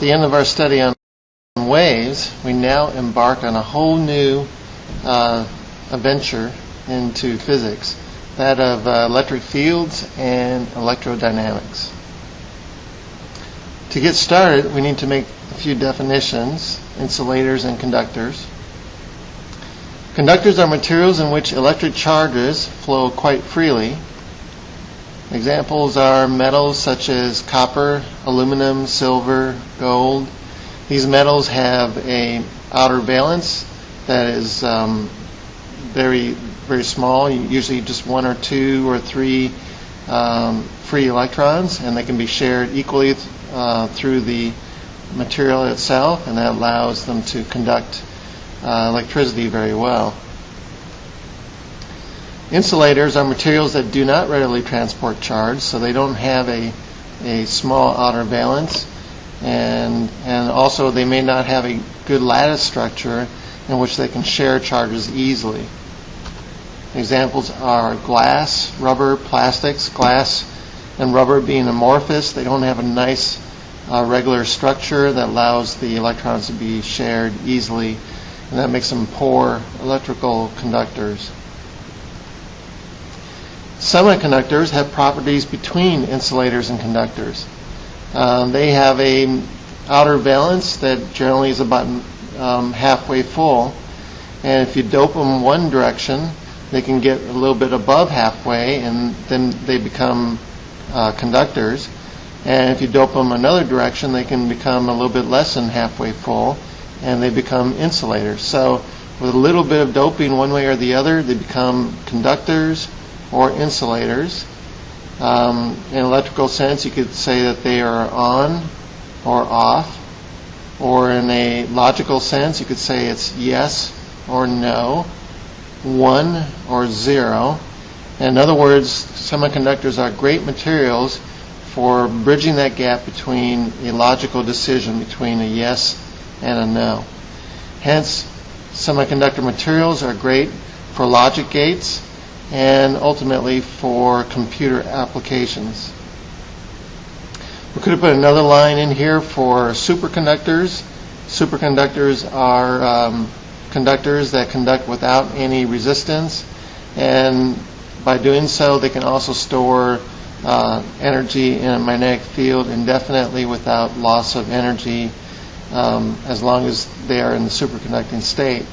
the end of our study on waves, we now embark on a whole new adventure into physics, that of electric fields and electrodynamics. To get started, we need to make a few definitions: insulators and conductors. Conductors are materials in which electric charges flow quite freely. Examples are metals such as copper, aluminum, silver, gold. These metals have an outer valence that is very, very small, usually just 1 or 2 or 3 free electrons, and they can be shared equally through the material itself, and that allows them to conduct electricity very well. Insulators are materials that do not readily transport charge, so they don't have a small outer valence, and also they may not have a good lattice structure in which they can share charges easily. Examples are glass, rubber, plastics. Glass and rubber being amorphous, they don't have a nice regular structure that allows the electrons to be shared easily, and that makes them poor electrical conductors. Semiconductors have properties between insulators and conductors. They have an outer valence that generally is about halfway full, and if you dope them one direction, they can get a little bit above halfway, and then they become conductors. And if you dope them another direction, they can become a little bit less than halfway full, and they become insulators. So with a little bit of doping one way or the other, they become conductors or insulators. In electrical sense, you could say that they are on or off, or in a logical sense, you could say it's yes or no, 1 or 0. In other words, semiconductors are great materials for bridging that gap between a logical decision between a yes and a no. Hence, semiconductor materials are great for logic gates and ultimately for computer applications. We could have put another line in here for superconductors. Superconductors are conductors that conduct without any resistance, and by doing so they can also store energy in a magnetic field indefinitely without loss of energy, as long as they are in the superconducting state.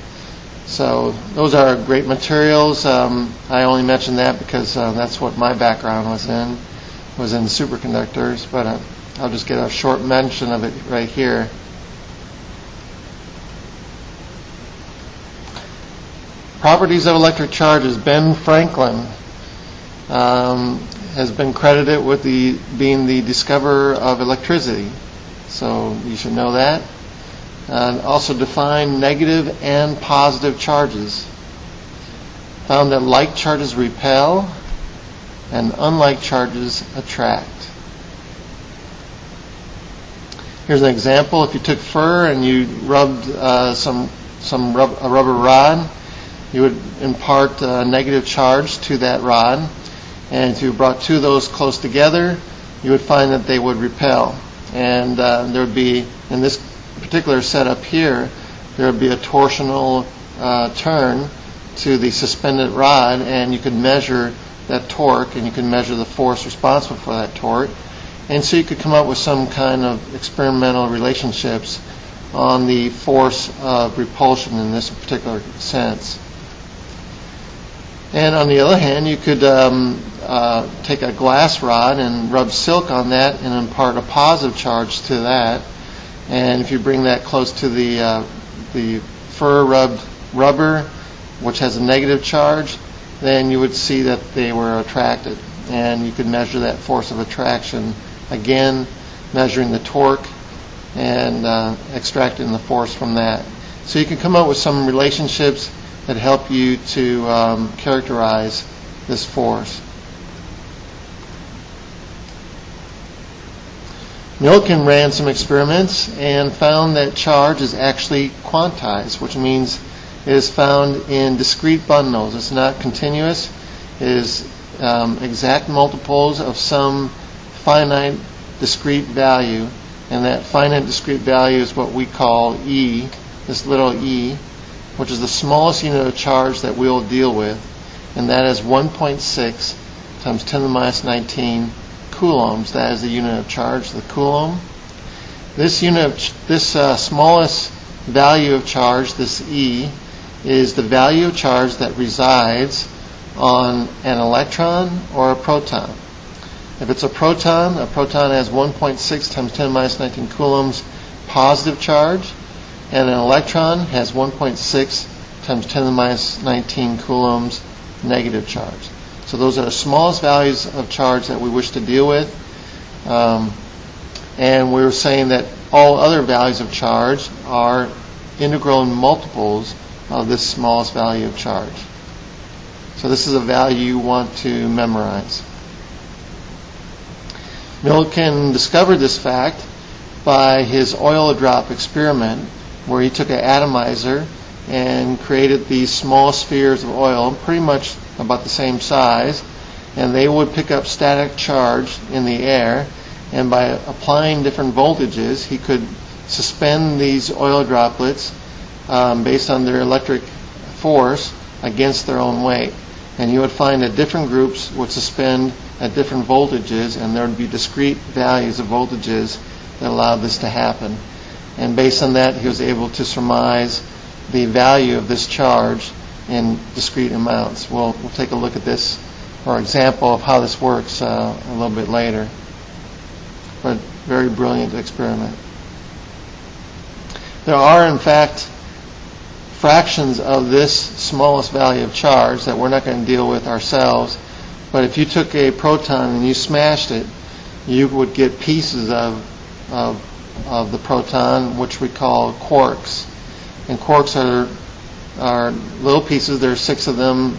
So those are great materials. I only mentioned that because that's what my background was in superconductors, but I'll just get a short mention of it right here. Properties of electric charges. Ben Franklin has been credited with being the discoverer of electricity, so you should know that. Also defined negative and positive charges. Found that like charges repel and unlike charges attract. Here's an example. If you took fur and you rubbed a rubber rod, you would impart a negative charge to that rod, and if you brought two of those close together, you would find that they would repel. And there would be, in this particular setup here, there would be a torsional turn to the suspended rod, and you could measure that torque, and you could measure the force responsible for that torque, and so you could come up with some kind of experimental relationships on the force of repulsion in this particular sense. And on the other hand, you could take a glass rod and rub silk on that and impart a positive charge to that. And if you bring that close to the fur rubbed rubber, which has a negative charge, then you would see that they were attracted. And you could measure that force of attraction, again measuring the torque and extracting the force from that. So you can come up with some relationships that help you to characterize this force. Millikan ran some experiments and found that charge is actually quantized, which means it is found in discrete bundles. It's not continuous. It is exact multiples of some finite discrete value and that finite discrete value is what we call E, this little e, which is the smallest unit of charge that we'll deal with, and that is 1.6 times 10 to the minus 19 coulombs. That is the unit of charge, the coulomb. This smallest value of charge, this E, is the value of charge that resides on an electron or a proton. If it's a proton has 1.6 times 10 to the minus 19 coulombs positive charge, and an electron has 1.6 times 10 to the minus 19 coulombs negative charge. So those are the smallest values of charge that we wish to deal with. And we're saying that all other values of charge are integral multiples of this smallest value of charge. So this is a value you want to memorize. Millikan discovered this fact by his oil drop experiment, where he took an atomizer and created these small spheres of oil, pretty much about the same size, and they would pick up static charge in the air, and by applying different voltages, he could suspend these oil droplets based on their electric force against their own weight. And you would find that different groups would suspend at different voltages, and there would be discrete values of voltages that allowed this to happen. And based on that, he was able to surmise the value of this charge in discrete amounts. We'll take a look at this, or example of how this works a little bit later. But very brilliant experiment. There are, in fact, fractions of this smallest value of charge that we're not going to deal with ourselves. But if you took a proton and you smashed it, you would get pieces of the proton, which we call quarks. And quarks are little pieces. There are 6 of them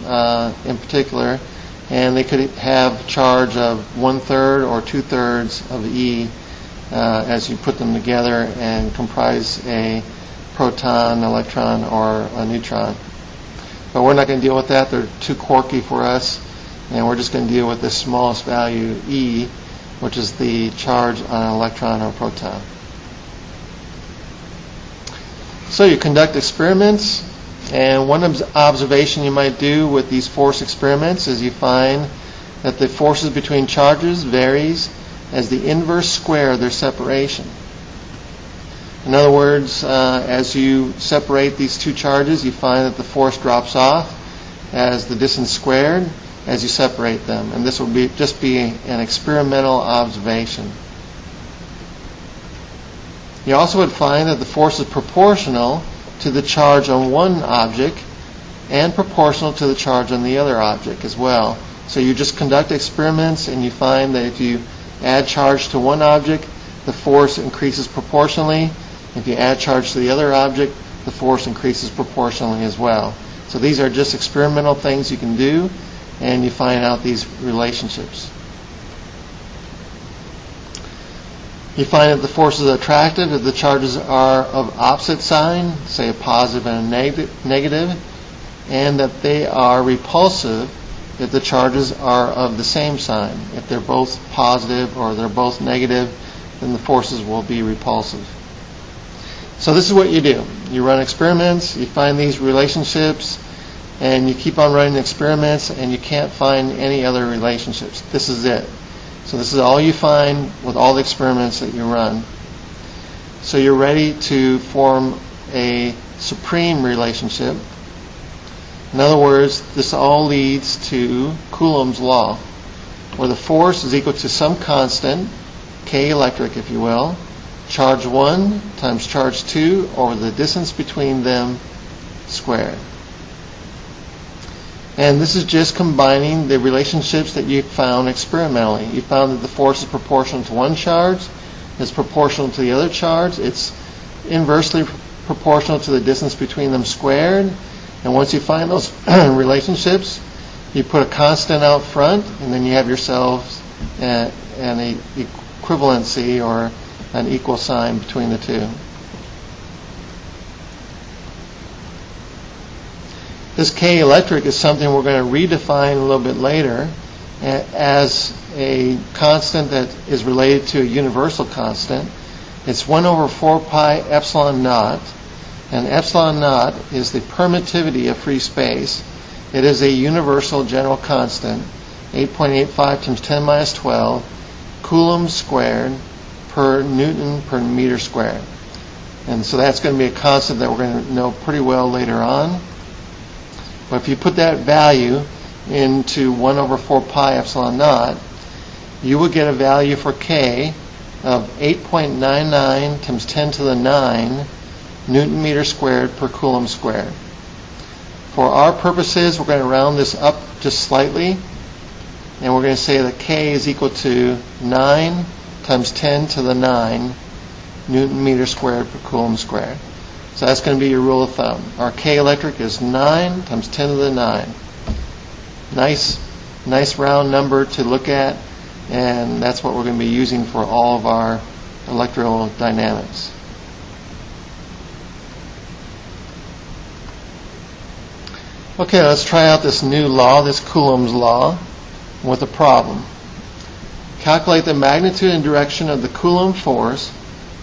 in particular, and they could have charge of 1/3 or 2/3 of E as you put them together and comprise a proton, electron, or a neutron. But we're not going to deal with that. They're too quirky for us, and we're just going to deal with the smallest value, E, which is the charge on an electron or proton. So you conduct experiments, and one observation you might do with these force experiments is you find that the forces between charges varies as the inverse square of their separation. In other words, as you separate these two charges, you find that the force drops off as the distance squared as you separate them. And this will just be an experimental observation. You also would find that the force is proportional to the charge on one object and proportional to the charge on the other object as well. So you just conduct experiments, and you find that if you add charge to one object, the force increases proportionally. If you add charge to the other object, the force increases proportionally as well. So these are just experimental things you can do, and you find out these relationships. You find that the force is attractive if the charges are of opposite sign, say a positive and a negative, and that they are repulsive if the charges are of the same sign. If they're both positive or they're both negative, then the forces will be repulsive. So this is what you do. You run experiments, you find these relationships, and you keep on running experiments, and you can't find any other relationships. This is it. So this is all you find with all the experiments that you run. So you're ready to form a supreme relationship. In other words, this all leads to Coulomb's law, where the force is equal to some constant, K electric if you will, charge 1 times charge 2 over the distance between them squared. And this is just combining the relationships that you found experimentally. You found that the force is proportional to one charge, it's proportional to the other charge, it's inversely proportional to the distance between them squared. And once you find those relationships, you put a constant out front, and then you have yourselves an equivalency or an equal sign between the two. This K electric is something we're going to redefine a little bit later as a constant that is related to a universal constant. It's 1 over 4 pi epsilon naught, and epsilon naught is the permittivity of free space. It is a universal general constant, 8.85 times 10 minus 12 coulombs squared per Newton per meter squared. And so that's going to be a constant that we're going to know pretty well later on. But if you put that value into 1 over 4 pi epsilon naught, you will get a value for K of 8.99 times 10 to the 9 Newton meter squared per Coulomb squared. For our purposes, we're going to round this up just slightly, and we're going to say that K is equal to 9 times 10 to the 9 Newton meter squared per Coulomb squared. So that's going to be your rule of thumb. Our K electric is 9 times 10 to the 9. Nice round number to look at, and that's what we're going to be using for all of our electrodynamics. Okay, let's try out this new law, this Coulomb's law, with a problem. Calculate the magnitude and direction of the Coulomb force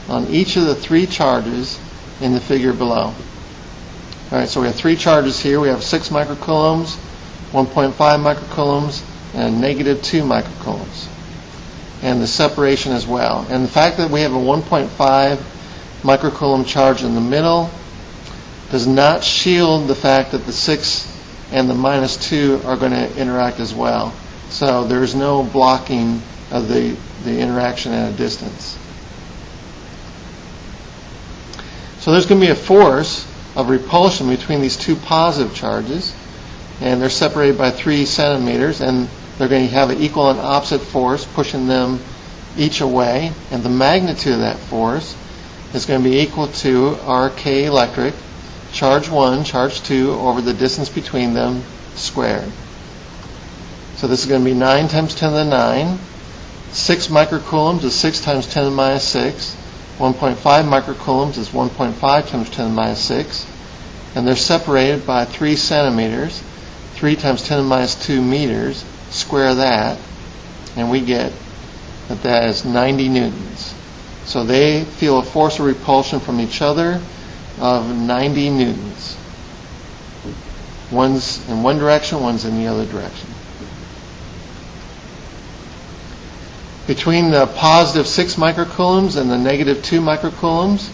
on each of the 3 charges in the figure below. All right, so we have 3 charges here. We have 6 microcoulombs, 1.5 microcoulombs, and negative 2 microcoulombs. And the separation as well. And the fact that we have a 1.5 microcoulomb charge in the middle does not shield the fact that the 6 and the minus 2 are going to interact as well. So there's no blocking of the interaction at a distance. So there's going to be a force of repulsion between these 2 positive charges, and they're separated by 3 centimeters, and they're going to have an equal and opposite force pushing them each away, and the magnitude of that force is going to be equal to our K electric, charge 1, charge 2, over the distance between them squared. So this is going to be 9 times 10 to the 9. 6 microcoulombs is 6 times 10 to the minus 6. 1.5 microcoulombs is 1.5 times 10 to the minus 6. And they're separated by 3 centimeters. 3 times 10 to the minus 2 meters. Square that, and we get that is 90 newtons. So they feel a force of repulsion from each other of 90 newtons. One's in one direction, one's in the other direction. Between the positive 6 microcoulombs and the negative 2 microcoulombs,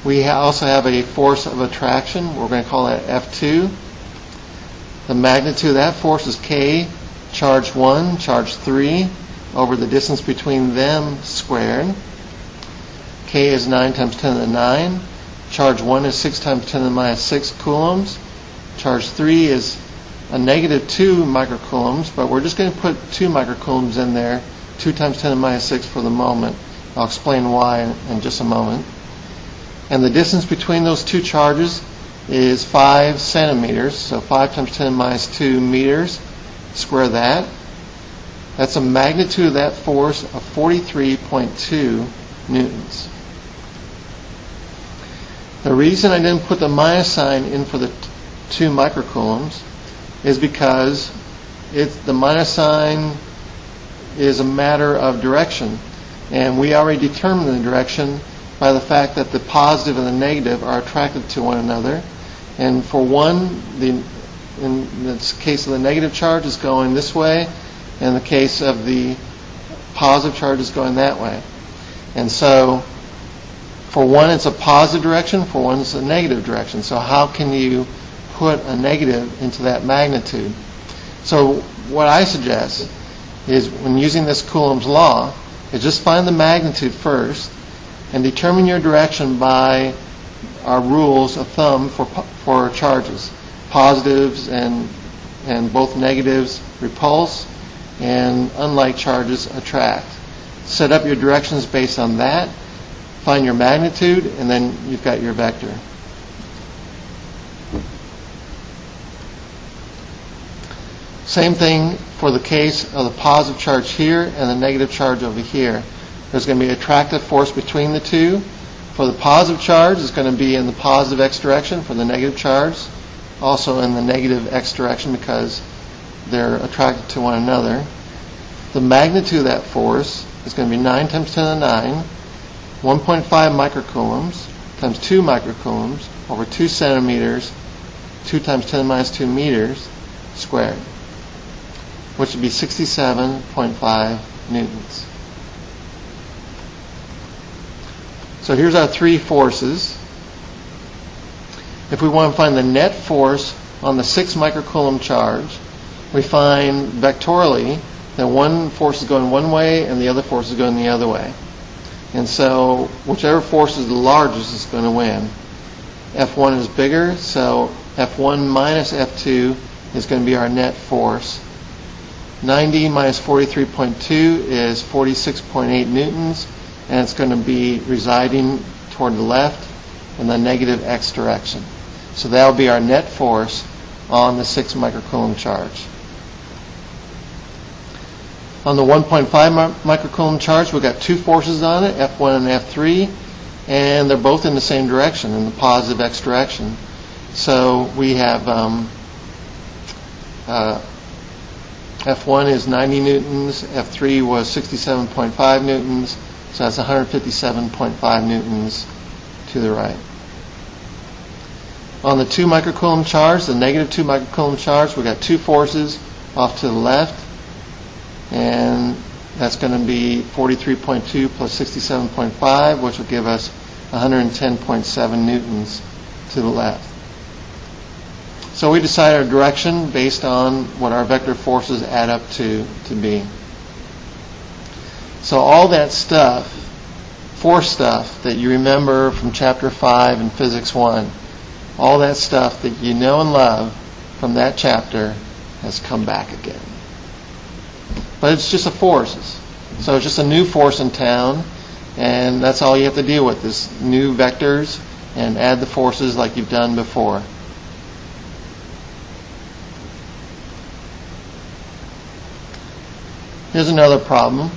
we also have a force of attraction. We're going to call that F2. The magnitude of that force is K, charge 1, charge 3, over the distance between them squared. K is 9 times 10 to the 9. Charge 1 is 6 times 10 to the minus 6 coulombs. Charge 3 is a negative 2 microcoulombs, but we're just going to put 2 microcoulombs in there, 2 times 10 to the minus 6 for the moment. I'll explain why in just a moment. And the distance between those 2 charges is 5 centimeters, so 5 times 10 to the minus 2 meters. Square that. That's a magnitude of that force of 43.2 newtons. The reason I didn't put the minus sign in for the 2 microcoulombs is because the minus sign is a matter of direction, and we already determined the direction by the fact that the positive and the negative are attracted to one another. And for one, in this case of the negative charge is going this way, and in the case of the positive charge is going that way. And so for one it's a positive direction, for one it's a negative direction. So how can you put a negative into that magnitude? So what I suggest is, when using this Coulomb's law, is just find the magnitude first and determine your direction by our rules of thumb for charges. Positives and both negatives repulse, and unlike charges attract. Set up your directions based on that, find your magnitude, and then you've got your vector. Same thing for the case of the positive charge here and the negative charge over here. There's going to be attractive force between the two. For the positive charge, it's going to be in the positive x direction. For the negative charge, also in the negative x direction, because they're attracted to one another. The magnitude of that force is going to be 9 times 10 to the 9. 1.5 microcoulombs times 2 microcoulombs over 2 centimeters, 2 times 10 to the minus 2 meters squared, which would be 67.5 newtons. So here's our three forces. If we want to find the net force on the 6 microcoulomb charge, we find vectorially that one force is going one way and the other force is going the other way. And so whichever force is the largest is going to win. F1 is bigger, so F1 minus F2 is going to be our net force. 90 minus 43.2 is 46.8 newtons, and it's going to be residing toward the left in the negative x direction. So that will be our net force on the 6 microcoulomb charge. On the 1.5 microcoulomb charge, we've got two forces on it, F1 and F3, and they're both in the same direction, in the positive x direction. So we have F1 is 90 newtons, F3 was 67.5 newtons, so that's 157.5 newtons to the right. On the 2 microcoulomb charge, the negative 2 microcoulomb charge, we've got two forces off to the left, and that's going to be 43.2 plus 67.5, which will give us 110.7 newtons to the left. So we decide our direction based on what our vector forces add up to be. So all that stuff, force stuff that you remember from Chapter 5 in Physics 1, all that stuff that you know and love from that chapter has come back again. But it's just a force. So it's just a new force in town, and that's all you have to deal with, is new vectors and add the forces like you've done before. Here's another problem.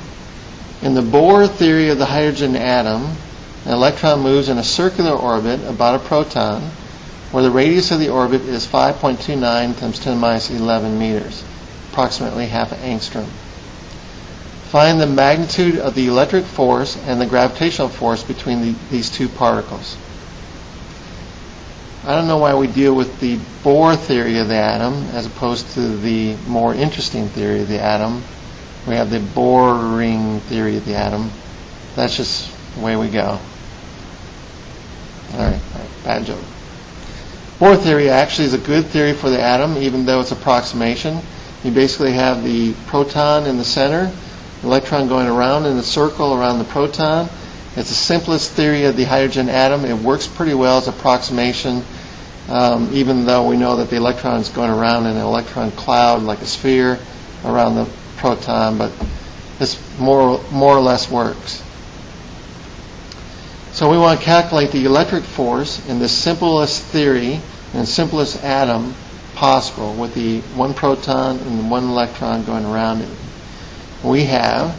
In the Bohr theory of the hydrogen atom, an electron moves in a circular orbit about a proton, where the radius of the orbit is 5.29 times 10 to the minus 11 meters, approximately half an angstrom. Find the magnitude of the electric force and the gravitational force between these two particles. I don't know why we deal with the Bohr theory of the atom as opposed to the more interesting theory of the atom. We have the boring theory of the atom. That's just the way we go. All right, bad joke. Bohr theory actually is a good theory for the atom, even though it's approximation. You basically have the proton in the center, the electron going around in a circle around the proton. It's the simplest theory of the hydrogen atom. It works pretty well as approximation, even though we know that the electron is going around in an electron cloud like a sphere around the proton, but this more or less works. So we want to calculate the electric force in the simplest theory and simplest atom possible, with the one proton and one electron going around it. We have,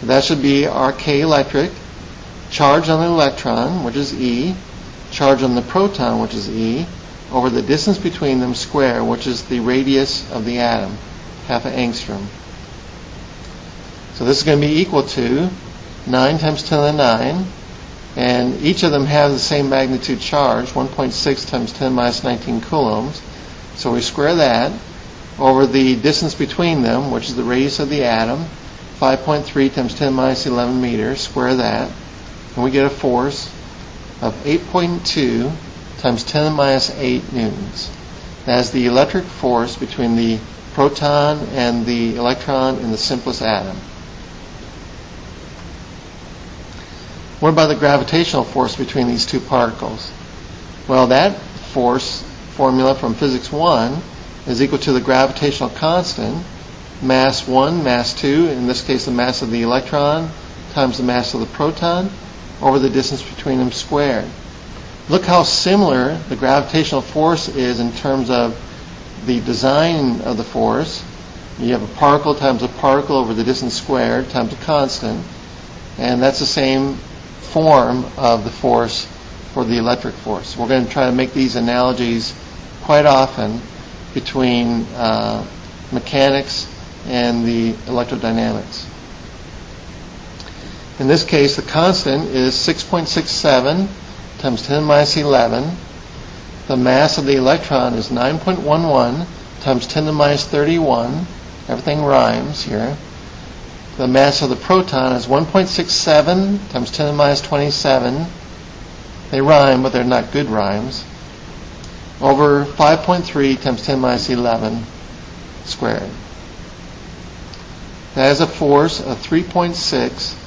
that should be our K electric, charge on the electron, which is E, charge on the proton, which is E, over the distance between them square, which is the radius of the atom, half an angstrom. So this is going to be equal to 9 times 10 to the 9, and each of them has the same magnitude charge, 1.6 times 10 minus 19 coulombs. So we square that over the distance between them, which is the radius of the atom, 5.3 times 10 minus 11 meters, square that, and we get a force of 8.2 times 10 minus 8 newtons. That is the electric force between the proton and the electron in the simplest atom. What about the gravitational force between these two particles? Well, that force formula from Physics 1 is equal to the gravitational constant, mass 1, mass 2, in this case the mass of the electron, times the mass of the proton, over the distance between them squared. Look how similar the gravitational force is in terms of the design of the force. You have a particle times a particle over the distance squared times a constant, and that's the same form of the force for the electric force. We're going to try to make these analogies quite often between mechanics and the electrodynamics. In this case, the constant is 6.67 times 10 minus 11. The mass of the electron is 9.11 times 10 to the minus 31. Everything rhymes here. The mass of the proton is 1.67 times 10 to the minus 27. They rhyme, but they're not good rhymes. Over 5.3 times 10 minus 11 squared. That is a force of 3.6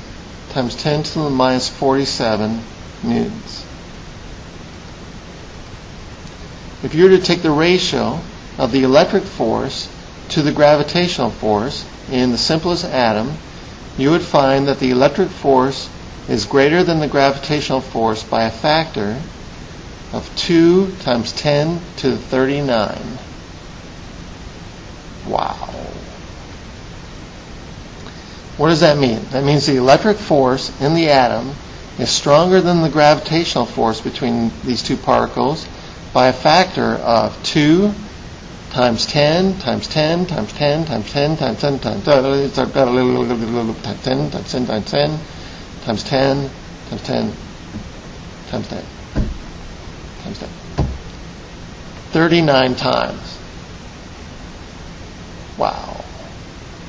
times 10 to the minus 47 newtons. If you were to take the ratio of the electric force to the gravitational force in the simplest atom, you would find that the electric force is greater than the gravitational force by a factor of 2 times 10 to the 39. Wow. What does that mean? That means the electric force in the atom is stronger than the gravitational force between these two particles by a factor of 2 times 10 times 10 times 10 times 10 times 10 times 10 times 10 times 10 times 10 times 10 times 10 times 10 times 10 times 10. 39 times. Wow.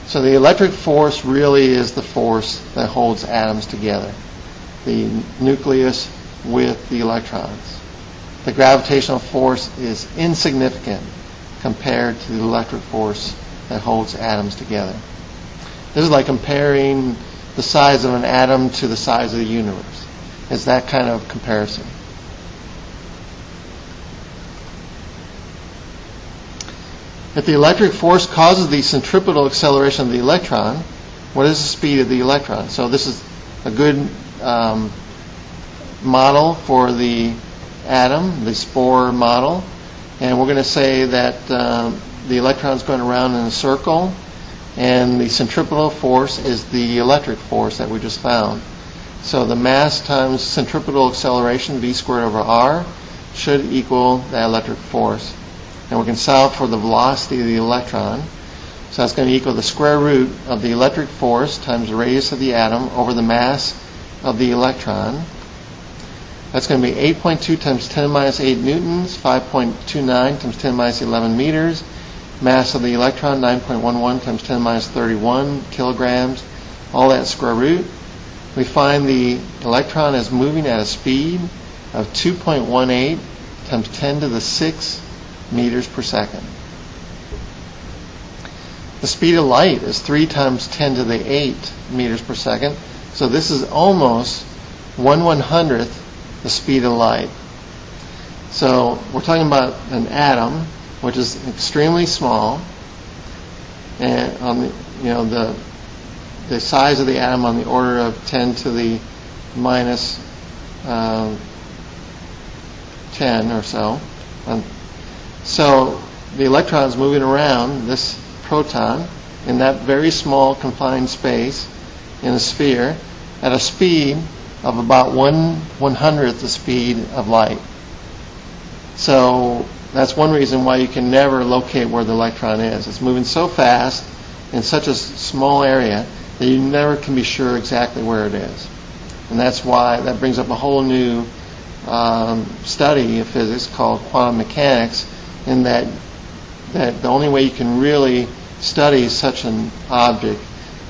So the electric force really is the force that holds atoms together. The nucleus with the electrons. The gravitational force is insignificant compared to the electric force that holds atoms together. This is like comparing the size of an atom to the size of the universe. It's that kind of comparison. If the electric force causes the centripetal acceleration of the electron, what is the speed of the electron? So this is a good model for the atom, the Spohr model. And we're going to say that the electron is going around in a circle, and the centripetal force is the electric force that we just found. So the mass times centripetal acceleration, v squared over r, should equal that electric force. And we can solve for the velocity of the electron. So that's going to equal the square root of the electric force times the radius of the atom over the mass of the electron. That's going to be 8.2 times 10 minus 8 newtons, 5.29 times 10 minus 11 meters. Mass of the electron, 9.11 times 10 minus 31 kilograms. All that square root. We find the electron is moving at a speed of 2.18 times 10 to the 6 meters per second. The speed of light is 3 times 10 to the 8 meters per second. So this is almost 1/100th the speed of light. So we're talking about an atom, which is extremely small, and on the size of the atom on the order of 10 to the minus 10 or so. So the electron is moving around this proton in that very small confined space in a sphere at a speed of about 1/100th the speed of light. So that's one reason why you can never locate where the electron is. It's moving so fast in such a small area that you never can be sure exactly where it is. And that's why that brings up a whole new study of physics called quantum mechanics, in that the only way you can really study such an object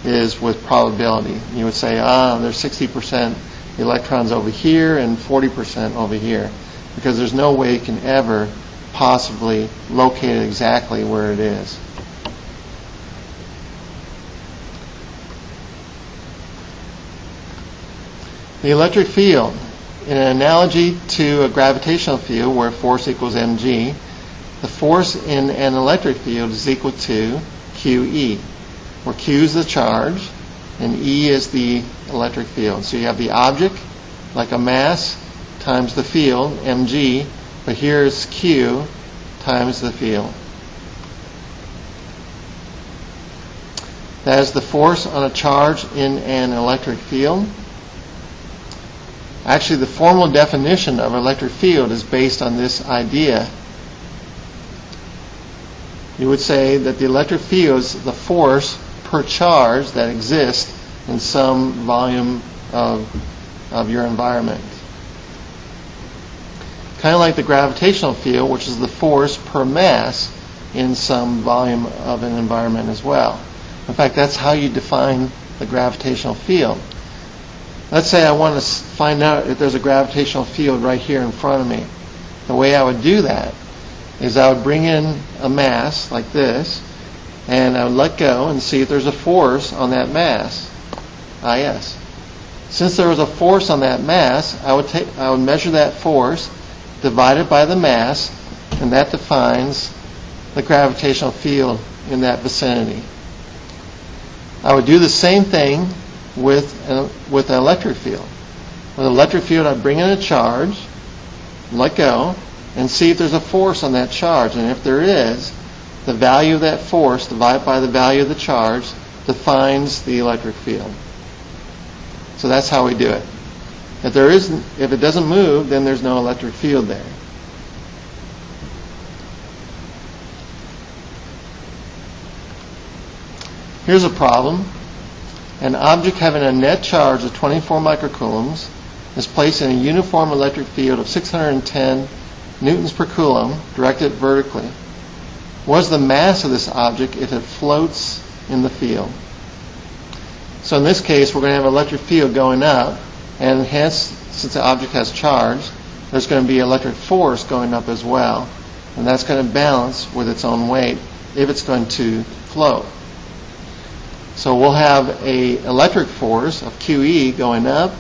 is with probability. You would say, there's 60% electrons over here and 40% over here, because there's no way you can ever possibly locate it exactly where it is. The electric field. In an analogy to a gravitational field where force equals mg, the force in an electric field is equal to QE, where Q is the charge and E is the electric field. So you have the object, like a mass, times the field, mg, but here's Q times the field. That is the force on a charge in an electric field. Actually, the formal definition of electric field is based on this idea. You would say that the electric field is the force per charge that exists in some volume of your environment. Kind of like the gravitational field, which is the force per mass in some volume of an environment as well. In fact, that's how you define the gravitational field. Let's say I want to find out if there's a gravitational field right here in front of me. The way I would do that is I would bring in a mass like this, and I would let go and see if there's a force on that mass. Yes. Since there was a force on that mass, I would measure that force, divide it by the mass, and that defines the gravitational field in that vicinity. I would do the same thing with an electric field. With an electric field, I'd bring in a charge, let go, and see if there's a force on that charge. And if there is, the value of that force divided by the value of the charge defines the electric field. So that's how we do it. If it doesn't move, then there's no electric field there. Here's a problem. An object having a net charge of 24 microcoulombs is placed in a uniform electric field of 610 newtons per coulomb directed vertically. What is the mass of this object if it floats in the field? So in this case, we're going to have an electric field going up, and hence, since the object has charge, there's going to be electric force going up as well, and that's going to balance with its own weight if it's going to float. So we'll have an electric force of QE going up,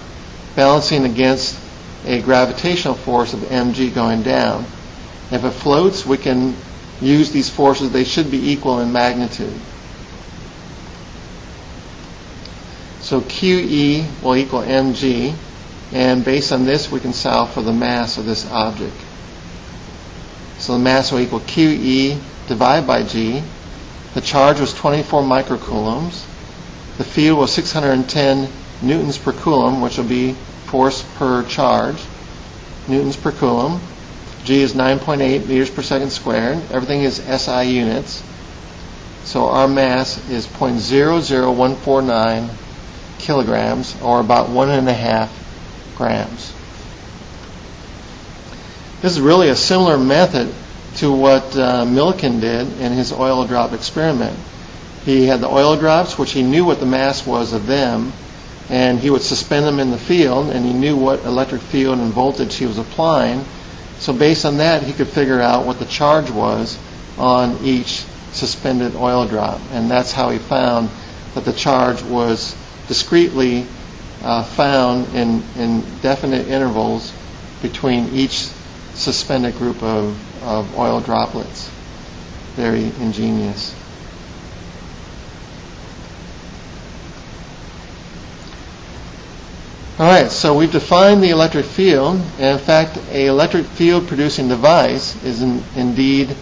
balancing against a gravitational force of mg going down. If it floats, we can use these forces. They should be equal in magnitude. So QE will equal mg, and based on this, we can solve for the mass of this object. So the mass will equal QE divided by g. The charge was 24 microcoulombs. The field was 610 newtons per coulomb, which will be force per charge, newtons per coulomb. G is 9.8 meters per second squared. Everything is SI units. So our mass is 0.00149 kilograms, or about 1.5 grams. This is really a similar method to what Millikan did in his oil drop experiment. He had the oil drops, which he knew what the mass was of them, and he would suspend them in the field, and he knew what electric field and voltage he was applying. So based on that, he could figure out what the charge was on each suspended oil drop, and that's how he found that the charge was discretely found in definite intervals between each suspended group of oil droplets. Very ingenious. All right, so we've defined the electric field, and in fact, an electric field producing device is indeed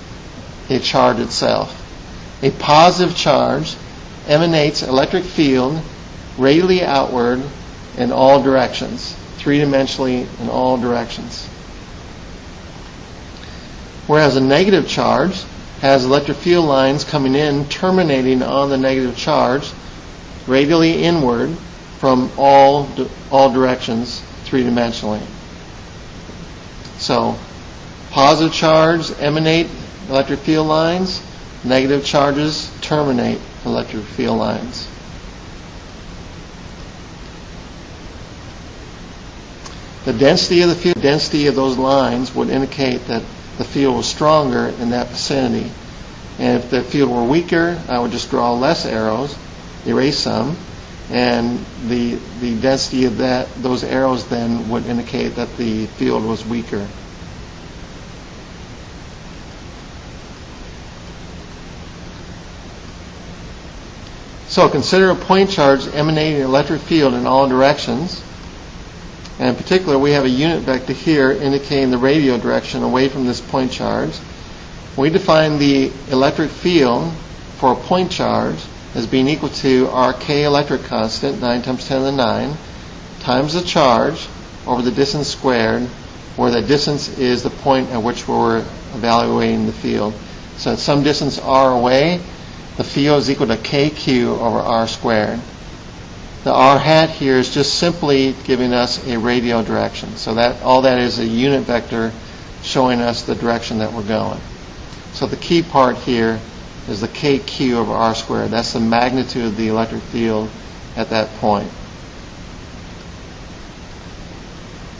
a charge itself. A positive charge emanates electric field radially outward in all directions, three-dimensionally in all directions. Whereas a negative charge has electric field lines coming in, terminating on the negative charge, radially inward from all directions, three-dimensionally. So, positive charges emanate electric field lines, negative charges terminate electric field lines. The density of the field, density of those lines would indicate that the field was stronger in that vicinity. And if the field were weaker, I would just draw less arrows, erase some, and the density of those arrows then would indicate that the field was weaker. So consider a point charge emanating an electric field in all directions. And in particular, we have a unit vector here indicating the radial direction away from this point charge. We define the electric field for a point charge as being equal to our K electric constant, 9 times 10 to the 9, times the charge over the distance squared, where the distance is the point at which we're evaluating the field. So at some distance r away, the field is equal to KQ over r squared. The R hat here is just simply giving us a radial direction. So that all that is a unit vector showing us the direction that we're going. So the key part here is the KQ over R squared. That's the magnitude of the electric field at that point.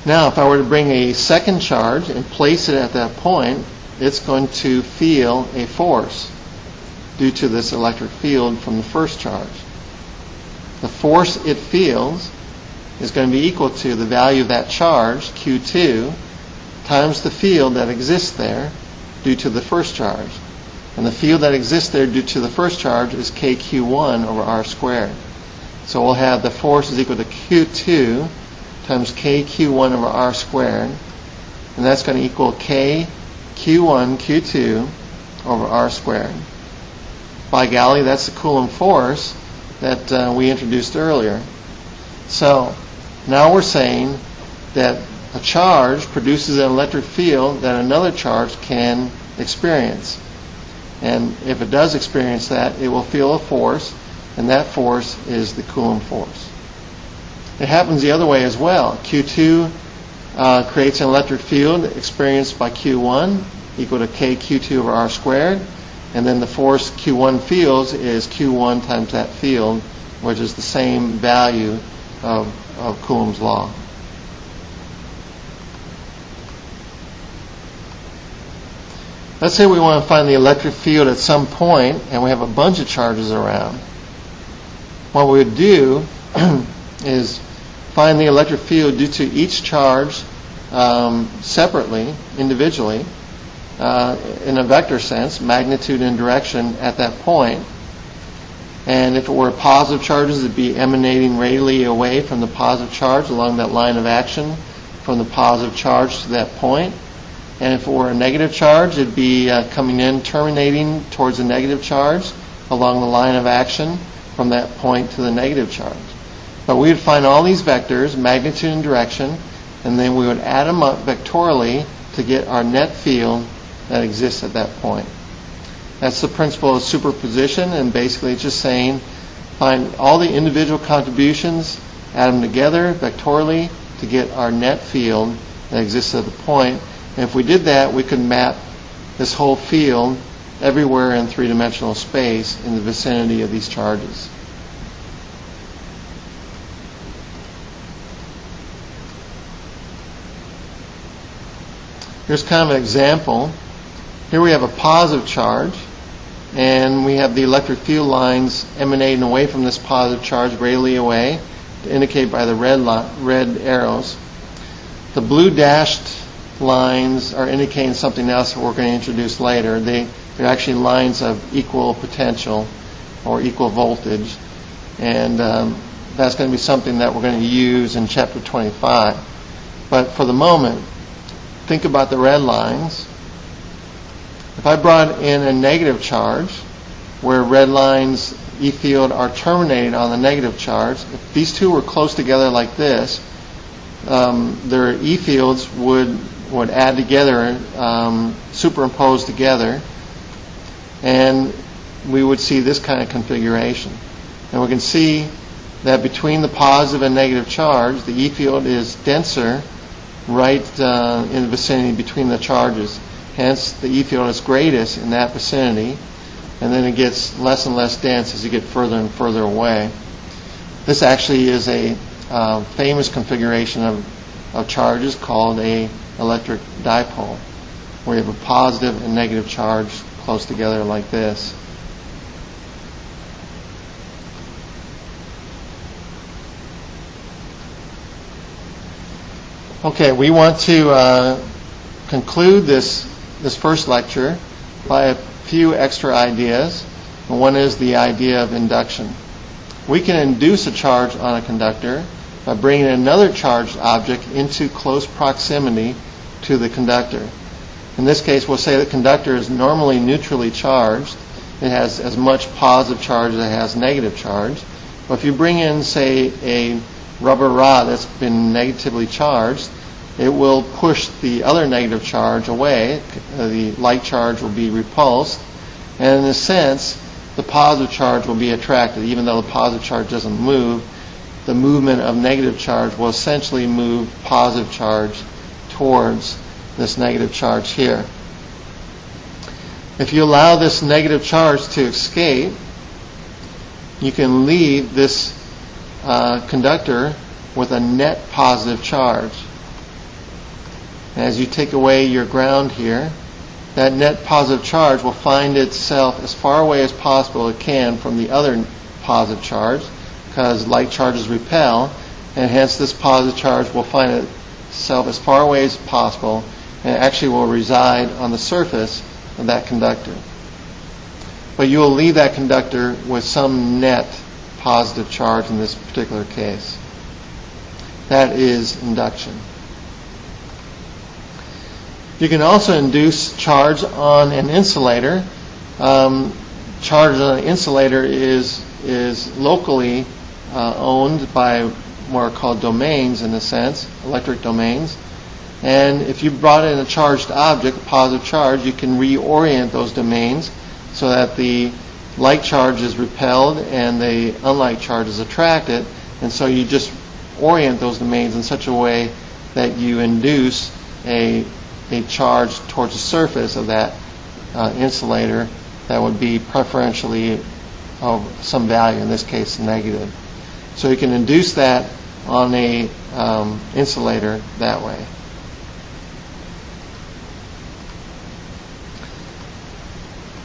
Now, if I were to bring a second charge and place it at that point, it's going to feel a force due to this electric field from the first charge. The force it feels is going to be equal to the value of that charge, Q2, times the field that exists there due to the first charge. And the field that exists there due to the first charge is KQ1 over R squared. So we'll have the force is equal to Q2 times KQ1 over R squared. And that's going to equal KQ1 Q2 over R squared. By golly, that's the Coulomb force that we introduced earlier. So now we're saying that a charge produces an electric field that another charge can experience. And if it does experience that, it will feel a force, and that force is the Coulomb force. It happens the other way as well. Q2 creates an electric field experienced by Q1 equal to KQ2 over R squared, and then the force Q1 feels is Q1 times that field, which is the same value of Coulomb's law. Let's say we want to find the electric field at some point, and we have a bunch of charges around. What we would do is find the electric field due to each charge separately, individually, in a vector sense, magnitude and direction at that point. And if it were positive charges, it would be emanating radially away from the positive charge along that line of action from the positive charge to that point. And if it were a negative charge, it would be coming in, terminating towards a negative charge along the line of action from that point to the negative charge. But we would find all these vectors, magnitude and direction, and then we would add them up vectorially to get our net field that exists at that point. That's the principle of superposition, and basically it's just saying find all the individual contributions, add them together vectorially to get our net field that exists at the point. And if we did that, we could map this whole field everywhere in three-dimensional space in the vicinity of these charges. Here's kind of an example. Here we have a positive charge, and we have the electric field lines emanating away from this positive charge, radially away, indicated by the red arrows. The blue dashed lines are indicating something else that we're going to introduce later. They're actually lines of equal potential or equal voltage, and that's going to be something that we're going to use in Chapter 25. But for the moment, think about the red lines. If I brought in a negative charge where red lines E field are terminated on the negative charge, if these two were close together like this, their E fields would add together, superimpose together, and we would see this kind of configuration. And we can see that between the positive and negative charge, the E field is denser right in the vicinity between the charges. Hence, the E field is greatest in that vicinity, and then it gets less and less dense as you get further and further away. This actually is a famous configuration of charges called a electric dipole, where you have a positive and negative charge close together like this. Okay, we want to conclude this first lecture by a few extra ideas. And one is the idea of induction. We can induce a charge on a conductor by bringing another charged object into close proximity to the conductor. In this case, we'll say the conductor is normally neutrally charged. It has as much positive charge as it has negative charge. But if you bring in, say, a rubber rod that's been negatively charged, it will push the other negative charge away. The light charge will be repulsed. And in a sense, the positive charge will be attracted. Even though the positive charge doesn't move, the movement of negative charge will essentially move positive charge towards this negative charge here. If you allow this negative charge to escape, you can leave this conductor with a net positive charge. As you take away your ground here, that net positive charge will find itself as far away as possible it can from the other positive charge, because like charges repel, and hence this positive charge will find itself as far away as possible, and it actually will reside on the surface of that conductor. But you will leave that conductor with some net positive charge in this particular case. That is induction. You can also induce charge on an insulator. Charge on an insulator is locally owned by what are called domains, in a sense, electric domains. And if you brought in a charged object, a positive charge, you can reorient those domains so that the like charge is repelled and the unlike charge is attracted. And so you just orient those domains in such a way that you induce a charge towards the surface of that insulator that would be preferentially of some value, in this case negative. So you can induce that on a insulator that way.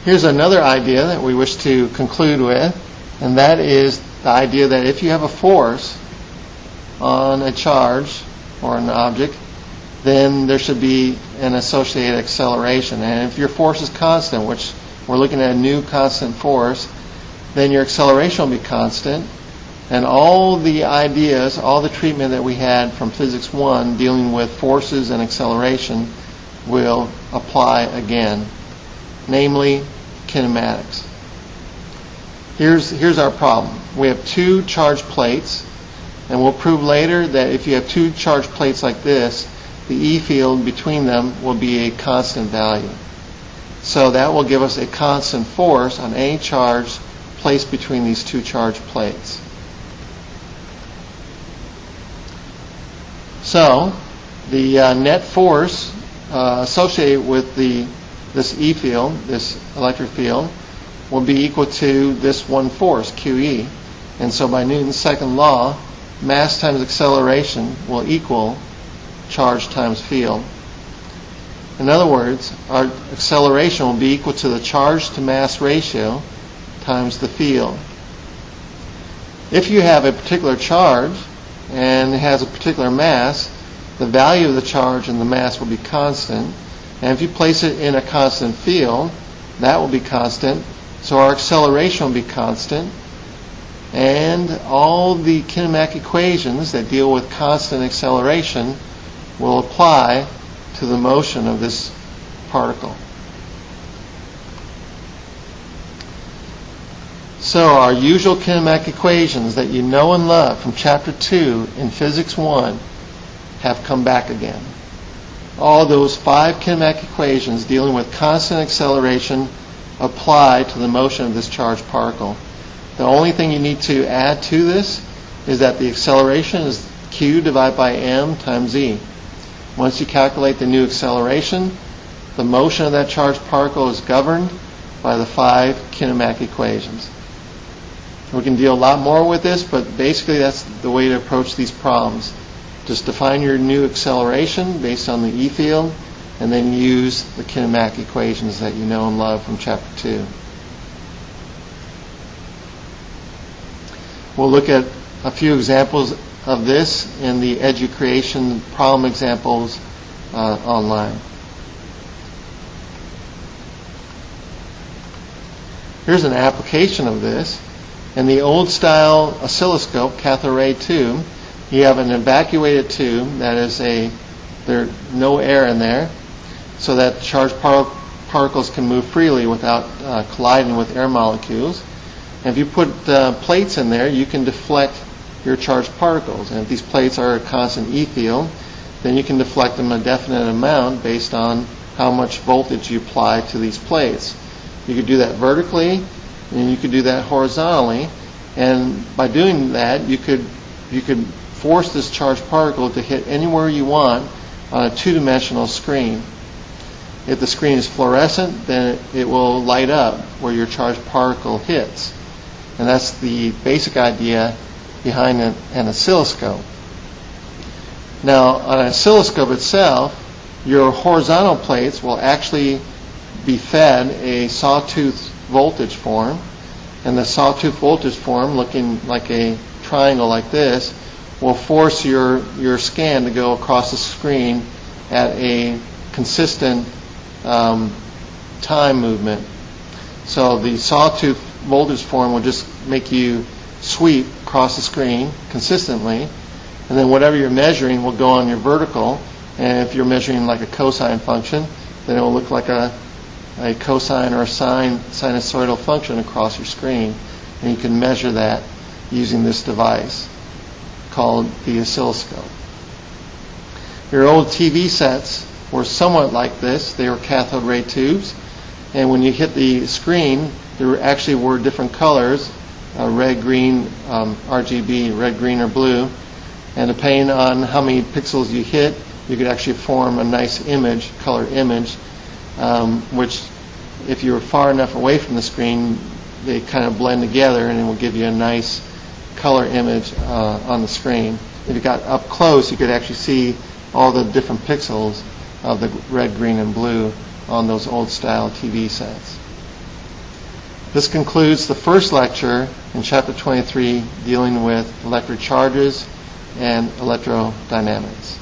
Here's another idea that we wish to conclude with, and that is the idea that if you have a force on a charge or an object, then there should be an associated acceleration. And if your force is constant, which we're looking at a new constant force, then your acceleration will be constant. And all the ideas, all the treatment that we had from Physics 1 dealing with forces and acceleration will apply again, namely kinematics. Here's our problem. We have two charged plates, and we'll prove later that if you have two charged plates like this, the E field between them will be a constant value. So that will give us a constant force on any charge placed between these two charged plates. So the net force associated with this E field, this electric field, will be equal to this one force, QE. And so by Newton's second law, mass times acceleration will equal charge times field. In other words, our acceleration will be equal to the charge to mass ratio times the field. If you have a particular charge and it has a particular mass, the value of the charge and the mass will be constant. And if you place it in a constant field, that will be constant. So our acceleration will be constant. And all the kinematic equations that deal with constant acceleration will apply to the motion of this particle. So our usual kinematic equations that you know and love from Chapter 2 in Physics 1 have come back again. All those 5 kinematic equations dealing with constant acceleration apply to the motion of this charged particle. The only thing you need to add to this is that the acceleration is q divided by m times e. Once you calculate the new acceleration, the motion of that charged particle is governed by the 5 kinematic equations. We can deal a lot more with this, but basically that's the way to approach these problems. Just define your new acceleration based on the E field, and then use the kinematic equations that you know and love from Chapter 2. We'll look at a few examples of this in the Education problem examples online. Here's an application of this. In the old style oscilloscope, cathode ray tube, you have an evacuated tube that is there's no air in there, so that charged particles can move freely without colliding with air molecules. And if you put plates in there, you can deflect your charged particles. And if these plates are a constant E field, then you can deflect them a definite amount based on how much voltage you apply to these plates. You could do that vertically, and you could do that horizontally. And by doing that, you could you could force this charged particle to hit anywhere you want on a two-dimensional screen. If the screen is fluorescent, then it will light up where your charged particle hits. And that's the basic idea behind an oscilloscope. Now, on an oscilloscope itself, your horizontal plates will actually be fed a sawtooth voltage form. And the sawtooth voltage form, looking like a triangle like this, will force your scan to go across the screen at a consistent time movement. So the sawtooth voltage form will just make you sweep across the screen consistently, and then whatever you're measuring will go on your vertical. And if you're measuring like a cosine function, then it will look like a cosine or a sinusoidal function across your screen, and you can measure that using this device called the oscilloscope. Your old TV sets were somewhat like this. They were cathode ray tubes, and when you hit the screen, there actually were different colors, red, green, RGB, red, green, or blue, and depending on how many pixels you hit, you could actually form a nice image, color image, which if you were far enough away from the screen, they kind of blend together and it will give you a nice color image on the screen. If you got up close, you could actually see all the different pixels of the red, green, and blue on those old style TV sets. This concludes the first lecture in Chapter 23 dealing with electric charges and electrodynamics.